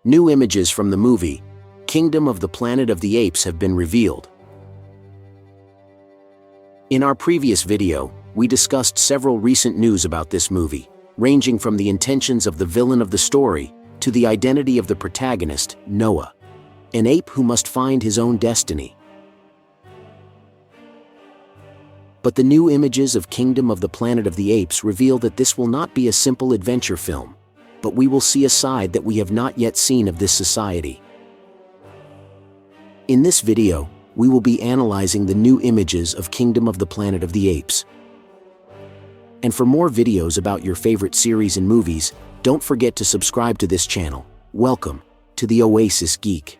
New images from the movie Kingdom of the Planet of the Apes have been revealed. In our previous video, we discussed several recent news about this movie, ranging from the intentions of the villain of the story to the identity of the protagonist, Noah, an ape who must find his own destiny. But the new images of Kingdom of the Planet of the Apes reveal that this will not be a simple adventure film, but we will see a side that we have not yet seen of this society. In this video, we will be analyzing the new images of Kingdom of the Planet of the Apes. And for more videos about your favorite series and movies, don't forget to subscribe to this channel. Welcome to the Oasis Geek.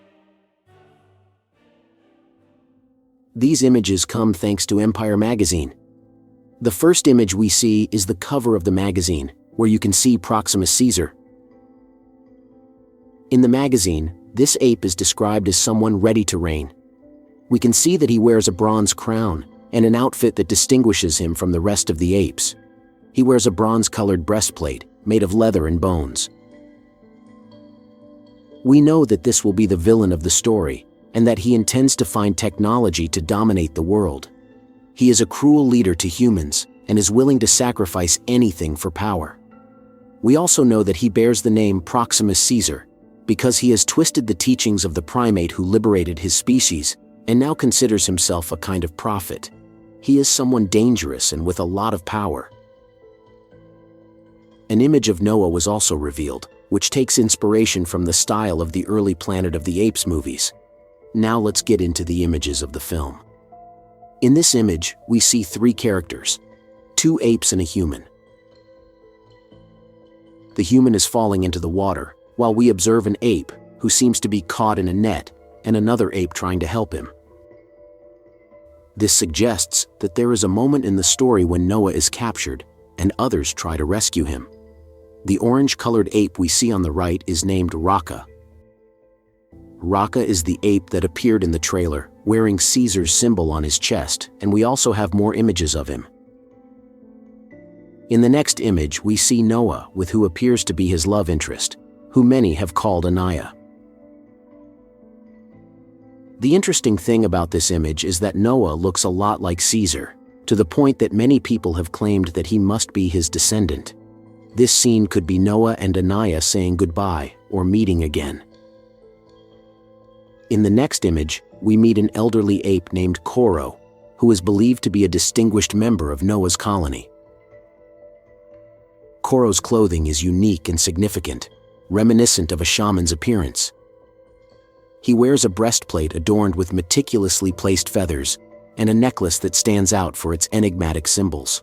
These images come thanks to Empire magazine. The first image we see is the cover of the magazine, where you can see Proximus Caesar. In the magazine, this ape is described as someone ready to reign. We can see that he wears a bronze crown and an outfit that distinguishes him from the rest of the apes. He wears a bronze-colored breastplate made of leather and bones. We know that this will be the villain of the story, and that he intends to find technology to dominate the world. He is a cruel leader to humans and is willing to sacrifice anything for power. We also know that he bears the name Proximus Caesar because he has twisted the teachings of the primate who liberated his species and now considers himself a kind of prophet. He is someone dangerous and with a lot of power. An image of Noah was also revealed, which takes inspiration from the style of the early Planet of the Apes movies. Now let's get into the images of the film. In this image, we see three characters, two apes and a human. The human is falling into the water, while we observe an ape who seems to be caught in a net and another ape trying to help him. This suggests that there is a moment in the story when Noah is captured and others try to rescue him. The orange-colored ape we see on the right is named Raka. Raka is the ape that appeared in the trailer, wearing Caesar's symbol on his chest, and we also have more images of him. In the next image, we see Noah with who appears to be his love interest, who many have called Anaya. The interesting thing about this image is that Noah looks a lot like Caesar, to the point that many people have claimed that he must be his descendant. This scene could be Noah and Anaya saying goodbye or meeting again. In the next image, we meet an elderly ape named Koro, who is believed to be a distinguished member of Noah's colony. Koro's clothing is unique and significant, reminiscent of a shaman's appearance. He wears a breastplate adorned with meticulously placed feathers and a necklace that stands out for its enigmatic symbols.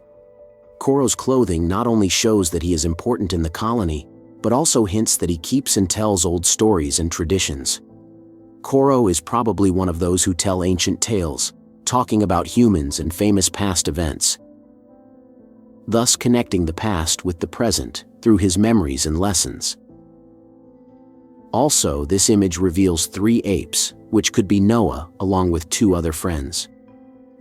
Koro's clothing not only shows that he is important in the colony, but also hints that he keeps and tells old stories and traditions. Koro is probably one of those who tell ancient tales, talking about humans and famous past events, thus connecting the past with the present through his memories and lessons. Also, this image reveals three apes, which could be Noah along with two other friends.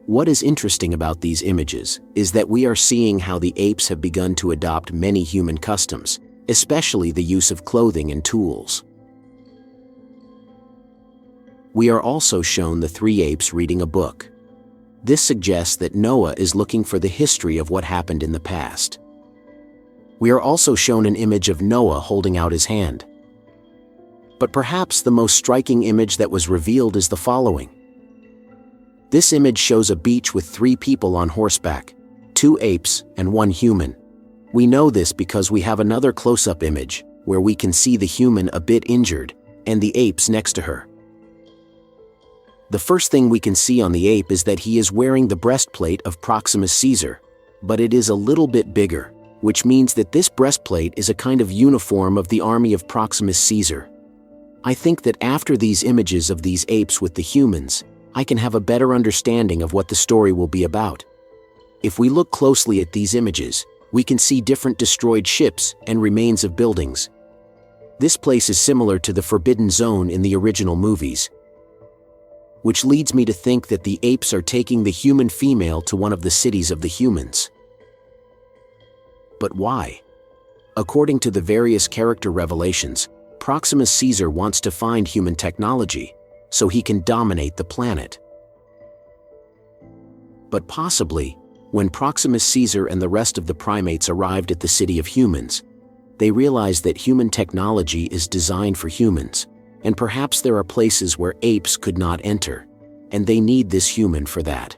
What is interesting about these images is that we are seeing how the apes have begun to adopt many human customs, especially the use of clothing and tools. We are also shown the three apes reading a book. This suggests that Noah is looking for the history of what happened in the past. We are also shown an image of Noah holding out his hand. But perhaps the most striking image that was revealed is the following. This image shows a beach with three people on horseback, two apes and one human. We know this because we have another close-up image where we can see the human a bit injured and the apes next to her. The first thing we can see on the ape is that he is wearing the breastplate of Proximus Caesar, but it is a little bit bigger, which means that this breastplate is a kind of uniform of the army of Proximus Caesar. I think that after these images of these apes with the humans, I can have a better understanding of what the story will be about. If we look closely at these images, we can see different destroyed ships and remains of buildings. This place is similar to the Forbidden Zone in the original movies, which leads me to think that the apes are taking the human female to one of the cities of the humans. But why? According to the various character revelations, Proximus Caesar wants to find human technology, so he can dominate the planet. But possibly, when Proximus Caesar and the rest of the primates arrived at the city of humans, they realized that human technology is designed for humans, and perhaps there are places where apes could not enter, and they need this human for that.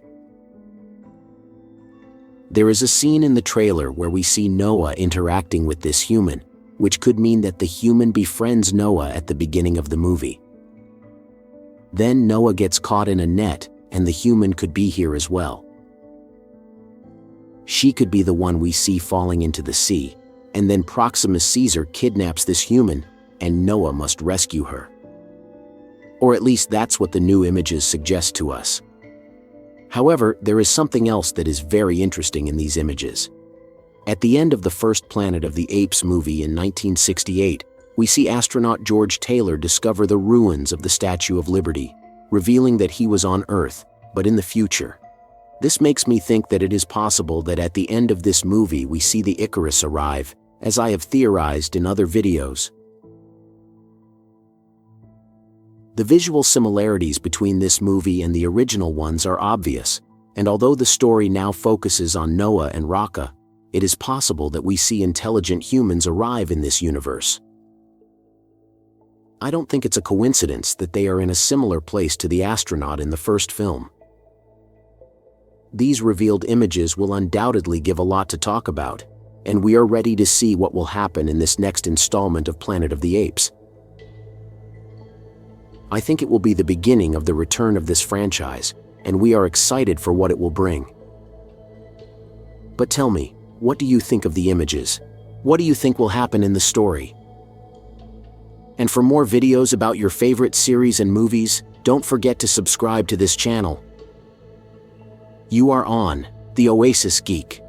There is a scene in the trailer where we see Noah interacting with this human, which could mean that the human befriends Noah at the beginning of the movie. Then Noah gets caught in a net, and the human could be here as well. She could be the one we see falling into the sea, and then Proximus Caesar kidnaps this human, and Noah must rescue her. Or at least that's what the new images suggest to us. However, there is something else that is very interesting in these images. At the end of the first Planet of the Apes movie in 1968, we see astronaut George Taylor discover the ruins of the Statue of Liberty, revealing that he was on Earth, but in the future. This makes me think that it is possible that at the end of this movie we see the Icarus arrive, as I have theorized in other videos. The visual similarities between this movie and the original ones are obvious, and although the story now focuses on Noah and Raka, it is possible that we see intelligent humans arrive in this universe. I don't think it's a coincidence that they are in a similar place to the astronaut in the first film. These revealed images will undoubtedly give a lot to talk about, and we are ready to see what will happen in this next installment of Planet of the Apes. I think it will be the beginning of the return of this franchise, and we are excited for what it will bring. But tell me, what do you think of the images? What do you think will happen in the story? And for more videos about your favorite series and movies, don't forget to subscribe to this channel. You are on The Oasis Geek.